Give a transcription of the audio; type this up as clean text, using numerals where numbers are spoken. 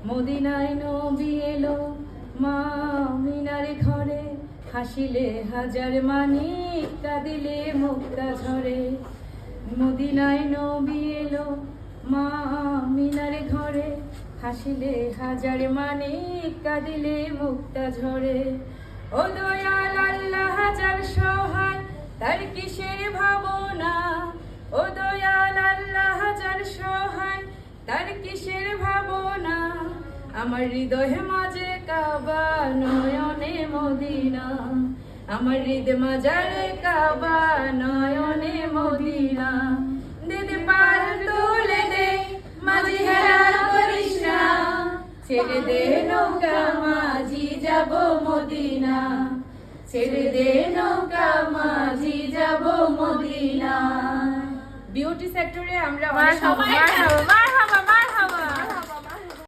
মদিনায় নবী এলো মা মিনারে ঘরে, হাসিলে হাজার মানিক কাঁদিলে মুক্তা ঝরে। মদিনায় নবী এলো মা মিনারে ঘরে, হাসিলে হাজার মানিক কাঁদিলে মুক্তা ঝরে। ও দয়াল আল্লাহ হাজার সহায় তার কিসের ভাবনা, ও দয়াল আল্লাহ হাজার সহায় তার কিসের ভাবনা। আমার হৃদয়ে মাঝে কাবা নয়নে মদিনা, আমার হৃদয় মাঝারে কাবা নয়নে মদিনা। দিদি পার তুলে দে মাঝি হেরা করিস না, ছেড়ে দে নৌকা মাঝি যাব মদিনা, ছেড়ে দে নৌকা মাঝি যাব মদিনা। বিউটি সেক্টরে আমরা অনেক